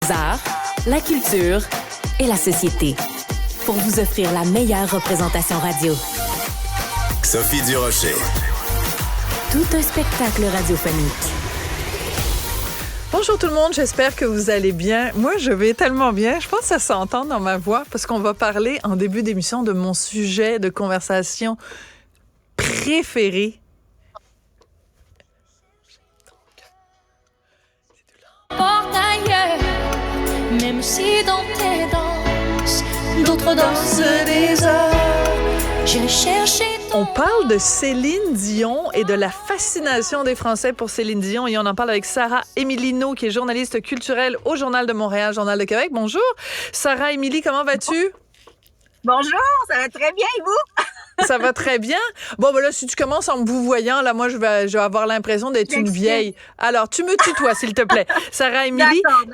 les arts, la culture et la société. Pour vous offrir la meilleure représentation radio. Sophie Durocher. Tout un spectacle radiophonique. Bonjour tout le monde, j'espère que vous allez bien. Moi, je vais tellement bien. Je pense que ça s'entend dans ma voix parce qu'on va parler en début d'émission de mon sujet de conversation préféré. Porte ailleurs, même si dans tes danses, d'autres dansent des heures. J'ai cherché. On parle de Céline Dion et de la fascination des Français pour Céline Dion et on en parle avec Sarah Emilino qui est journaliste culturelle au Journal de Montréal, Journal de Québec. Bonjour. Sarah Émilie, comment vas-tu? Bonjour, ça va très bien et vous? Ça va très bien. Bon, ben là, si tu commences en me vous voyant, là, moi, je vais avoir l'impression d'être une vieille. Alors, tu me tutoies, s'il te plaît. Sarah Émilie. D'accord.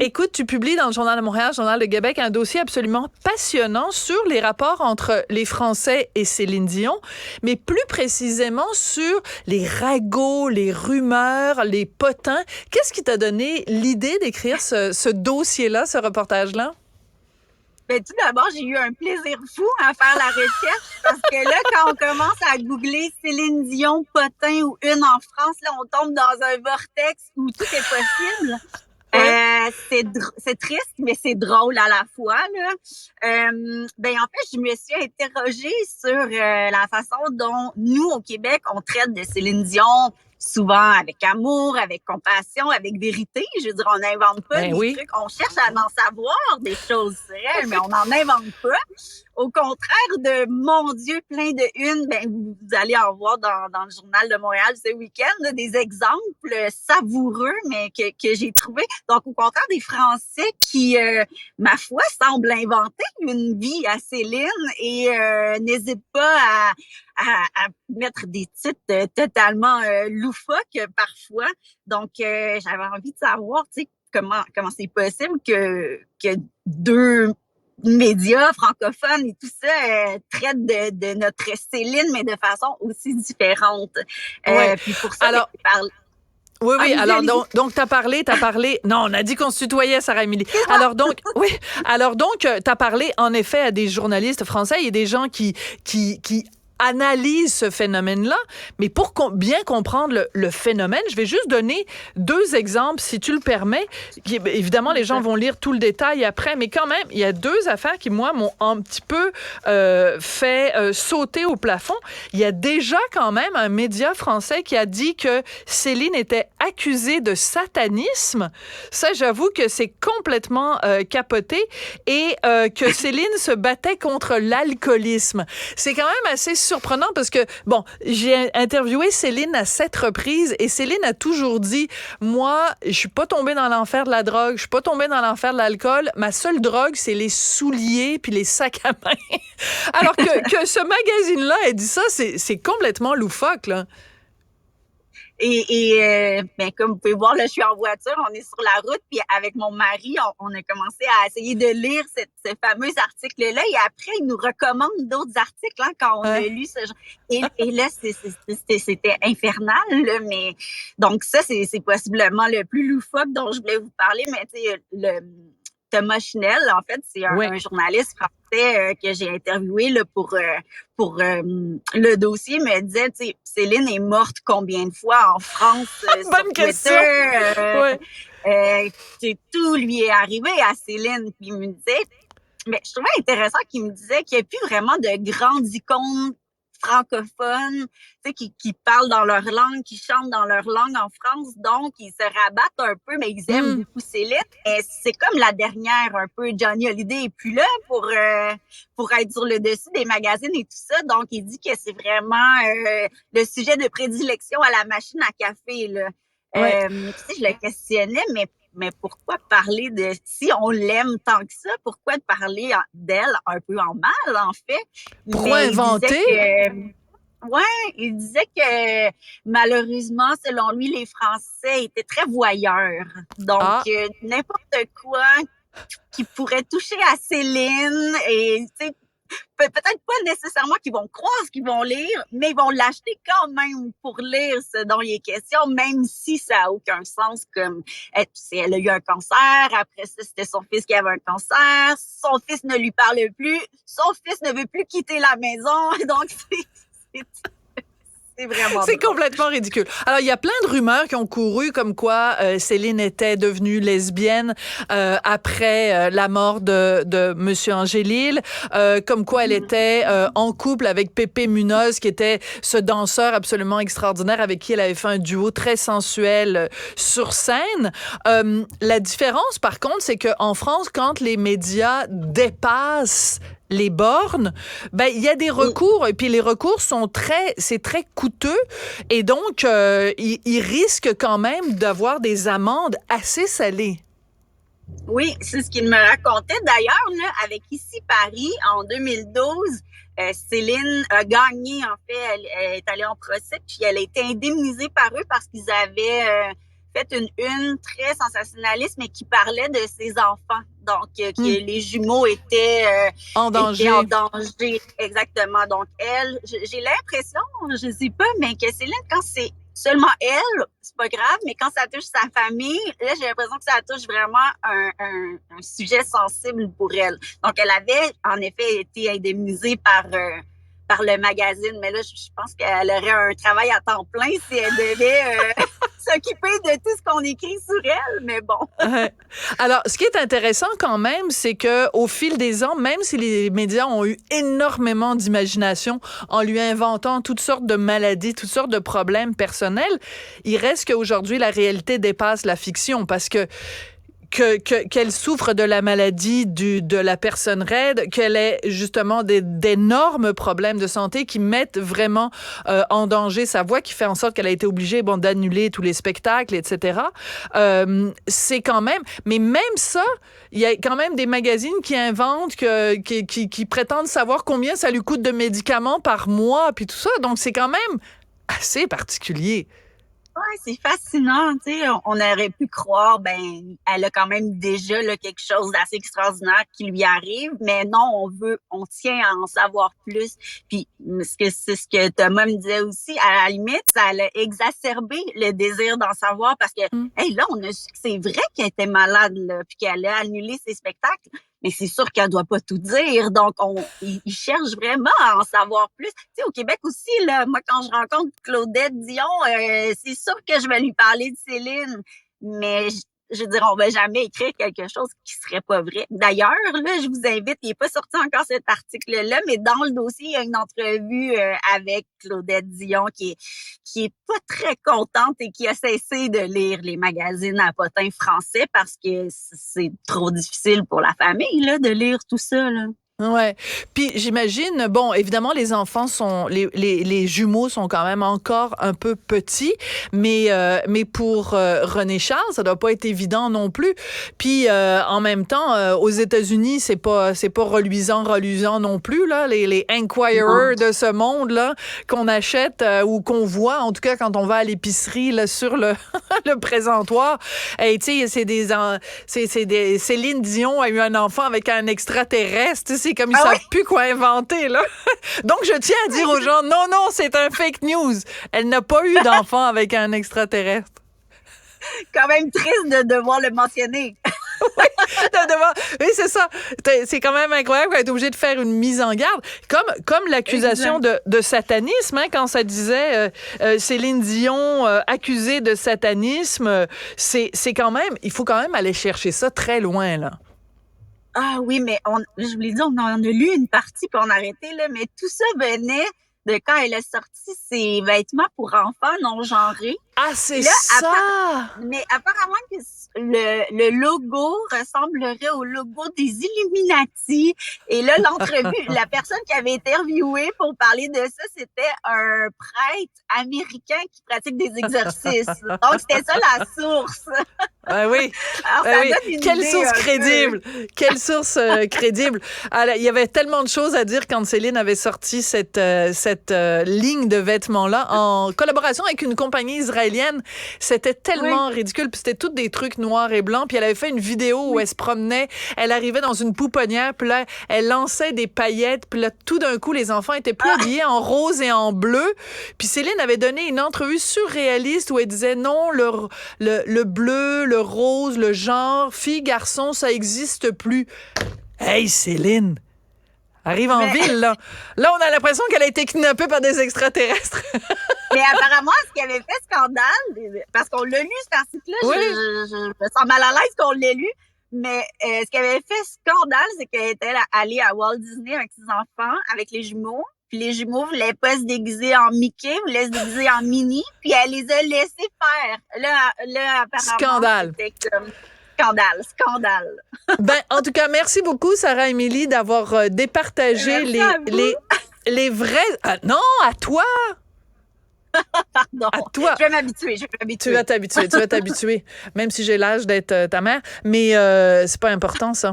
Écoute, tu publies dans le Journal de Montréal, Journal de Québec, un dossier absolument passionnant sur les rapports entre les Français et Céline Dion, mais plus précisément sur les ragots, les rumeurs, les potins. Qu'est-ce qui t'a donné l'idée d'écrire ce dossier-là, ce reportage-là? Ben, tout d'abord, j'ai eu un plaisir fou à faire la recherche parce que là, quand on commence à googler Céline Dion, potin ou une en France, là, on tombe dans un vortex où tout est possible. C'est triste, mais c'est drôle à la fois, là. Ben, en fait, je me suis interrogée sur la façon dont nous, au Québec, on traite de Céline Dion, souvent avec amour, avec compassion, avec vérité. Je veux dire, on n'invente pas des trucs. On cherche à en savoir des choses sur elle, mais on n'en invente pas. Au contraire de mon Dieu, plein de unes, ben vous allez en voir dans le Journal de Montréal ce week-end, là, des exemples savoureux, mais que j'ai trouvé. Donc, au contraire des Français qui, ma foi, semblent inventer une vie à Céline et n'hésitent pas à mettre des titres totalement loufoques parfois. Donc, j'avais envie de savoir, tu sais, comment c'est possible que deux médias francophones et tout ça traitent de notre Céline, mais de façon aussi différente. Puis pour ça, alors, oui, allez, alors allez. donc t'as parlé. Non, on a dit qu'on se tutoyait, Sarah Émilie. Alors donc, t'as parlé en effet à des journalistes français et des gens qui analyse ce phénomène-là, mais pour bien comprendre le phénomène, je vais juste donner deux exemples, si tu le permets. Évidemment, les gens vont lire tout le détail après, mais quand même, il y a deux affaires qui, moi, m'ont un petit peu fait sauter au plafond. Il y a déjà quand même un média français qui a dit que Céline était accusée de satanisme. Ça, j'avoue que c'est complètement capoté et que Céline se battait contre l'alcoolisme. C'est quand même assez surprenant parce que, bon, j'ai interviewé Céline à 7 reprises et Céline a toujours dit, moi, je suis pas tombée dans l'enfer de la drogue, je suis pas tombée dans l'enfer de l'alcool, ma seule drogue, c'est les souliers puis les sacs à main. Alors que ce magazine-là ait dit ça, c'est complètement loufoque, là. Ben, comme vous pouvez voir, là, je suis en voiture, on est sur la route, puis avec mon mari, on a commencé à essayer de lire ce fameux article-là, et après, il nous recommande d'autres articles, hein, quand on a lu ce genre. Et là, c'était infernal, là, mais donc ça, c'est possiblement le plus loufoque dont je voulais vous parler, mais tu sais, Thomas Chinel, en fait, c'est un journaliste français que j'ai interviewé là, pour le dossier, me disait, tu sais, Céline est morte combien de fois en France? Bonne question! Tout lui est arrivé à Céline. Puis il me disait, mais je trouvais intéressant qu'il me disait qu'il n'y a plus vraiment de grandes icônes francophones, tu sais, qui parlent dans leur langue, qui chantent dans leur langue en France, donc ils se rabattent un peu, mais ils aiment beaucoup Céline. Et c'est comme la dernière, un peu, Johnny Hallyday est plus là pour être sur le dessus des magazines et tout ça, donc il dit que c'est vraiment le sujet de prédilection à la machine à café, là. Tu sais, je le questionnais, mais pourquoi parler si on l'aime tant que ça, pourquoi parler d'elle un peu en mal, en fait? Pourquoi inventer? Il disait que malheureusement, selon lui, les Français étaient très voyeurs. Donc, n'importe quoi qui pourrait toucher à Céline et, tu sais, peut-être pas nécessairement qu'ils vont croire ce qu'ils vont lire, mais ils vont l'acheter quand même pour lire ce dont il est question, même si ça n'a aucun sens, comme elle a eu un cancer, après ça, c'était son fils qui avait un cancer, son fils ne lui parle plus, son fils ne veut plus quitter la maison, donc c'est vraiment C'est drôle. complètement ridicule. Alors, il y a plein de rumeurs qui ont couru comme quoi Céline était devenue lesbienne après la mort de Monsieur Angélil, comme quoi elle était en couple avec Pépé Munoz, qui était ce danseur absolument extraordinaire avec qui elle avait fait un duo très sensuel sur scène. La différence, par contre, c'est qu'en France, quand les médias dépassent les bornes, ben il y a des recours et puis les recours c'est très coûteux et donc ils risquent quand même d'avoir des amendes assez salées. Oui, c'est ce qu'il me racontait d'ailleurs, là, avec Ici Paris, en 2012. Céline a gagné, en fait, elle est allée en procès, puis elle a été indemnisée par eux parce qu'ils avaient fait une très sensationnaliste, mais qui parlait de ses enfants. Donc, que les jumeaux étaient En danger. en danger. Exactement. Donc, elle, j'ai l'impression, je sais pas, mais que Céline, quand c'est seulement elle, c'est pas grave, mais quand ça touche sa famille, là, j'ai l'impression que ça touche vraiment un sujet sensible pour elle. Donc, elle avait, en effet, été indemnisée par le magazine, mais là, je pense qu'elle aurait un travail à temps plein si elle devait s'occuper de tout ce qu'on écrit sur elle, mais bon. Alors, ce qui est intéressant quand même, c'est que au fil des ans, même si les médias ont eu énormément d'imagination en lui inventant toutes sortes de maladies, toutes sortes de problèmes personnels, il reste qu'aujourd'hui, la réalité dépasse la fiction parce que qu'elle souffre de la maladie de la personne raide, qu'elle ait justement d'énormes problèmes de santé qui mettent vraiment en danger sa voix, qui fait en sorte qu'elle a été obligée d'annuler tous les spectacles, etc. C'est quand même... Mais même ça, il y a quand même des magazines qui inventent, qui prétendent savoir combien ça lui coûte de médicaments par mois, puis tout ça. Donc, c'est quand même assez particulier. Ouais, c'est fascinant, tu sais, on aurait pu croire, ben, elle a quand même déjà là, quelque chose d'assez extraordinaire qui lui arrive, mais non, on tient à en savoir plus. Puis, c'est ce que Thomas me disait aussi, à la limite, ça allait exacerber le désir d'en savoir parce que, hey, là, on a su que c'est vrai qu'elle était malade, là, puis qu'elle a annulé ses spectacles. Mais c'est sûr qu'elle doit pas tout dire. Donc, ils cherchent vraiment à en savoir plus. Tu sais, au Québec aussi, là, moi, quand je rencontre Claudette Dion, c'est sûr que je vais lui parler de Céline. Mais, je veux dire, on va jamais écrire quelque chose qui serait pas vrai. D'ailleurs, là, je vous invite, il est pas sorti encore cet article-là, mais dans le dossier, il y a une entrevue avec Claudette Dion qui est pas très contente et qui a cessé de lire les magazines à potins français parce que c'est trop difficile pour la famille, là, de lire tout ça, là. Ouais. Puis j'imagine, bon, évidemment, les jumeaux sont quand même encore un peu petits, mais pour René Charles, ça doit pas être évident non plus. Puis en même temps, aux États-Unis, c'est pas reluisant non plus là, les Enquirer de ce monde là qu'on achète ou qu'on voit en tout cas quand on va à l'épicerie là sur le le présentoir. Et tu sais, c'est des Céline Dion a eu un enfant avec un extraterrestre. C'est comme ils savent plus quoi inventer, là. Donc, je tiens à dire aux gens, non, c'est un fake news. Elle n'a pas eu d'enfant avec un extraterrestre. Quand même triste de devoir le mentionner. Oui, c'est ça. C'est quand même incroyable qu'elle est obligée de faire une mise en garde. Comme l'accusation de satanisme, hein, quand ça disait Céline Dion accusée de satanisme, c'est quand même, il faut quand même aller chercher ça très loin, là. Ah oui, mais je vous l'ai dit, on en a lu une partie puis on a arrêté, là, mais tout ça venait de quand elle a sorti ses vêtements pour enfants non genrés. Ah, c'est là, ça! Mais apparemment que le logo ressemblerait au logo des Illuminati. Et là, l'entrevue, la personne qui avait interviewé pour parler de ça, c'était un prêtre américain qui pratique des exercices. Donc, c'était ça la source. Ah oui. Alors, Ben ça oui. donne une Quelle idée source un peu. crédible! Quelle source crédible! Alors, il y avait tellement de choses à dire quand Céline avait sorti cette ligne de vêtements-là en collaboration avec une compagnie israélienne. C'était tellement ridicule. Puis c'était tous des trucs noirs et blancs. Puis elle avait fait une vidéo où elle se promenait. Elle arrivait dans une pouponnière. Puis là, elle lançait des paillettes. Puis là, tout d'un coup, les enfants étaient plus habillés en rose et en bleu. Puis Céline avait donné une entrevue surréaliste où elle disait non, le bleu, le rose, le genre, fille, garçon, ça existe plus. Hey, Céline! Arrive en ville, là. Là, on a l'impression qu'elle a été kidnappée par des extraterrestres. Mais apparemment, ce qui avait fait scandale, parce qu'on l'a lu, cet article-là, Oui. je me sens mal à l'aise qu'on l'ait lu, mais ce qui avait fait scandale, c'est qu'elle était allée à Walt Disney avec ses enfants, avec les jumeaux. Puis les jumeaux voulaient pas se déguiser en Mickey, voulaient se déguiser en Minnie, puis elle les a laissés faire. Là apparemment, Scandale. c'était comme scandale. Ben, en tout cas, merci beaucoup, Sarah Émilie, d'avoir départagé Merci à vous. les vrais... Ah, non, à toi! Pardon. À toi! Je vais m'habituer. Tu vas t'habituer, même si j'ai l'âge d'être ta mère. Mais c'est pas important, ça.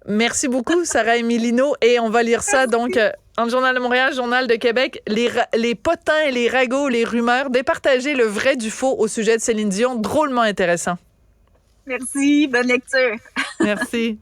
Merci beaucoup, Sarah Emilino. Et on va lire ça, donc, en Journal de Montréal, Journal de Québec. Les potins et les ragots, les rumeurs, départager le vrai du faux au sujet de Céline Dion. Drôlement intéressant. Merci, bonne lecture. Merci.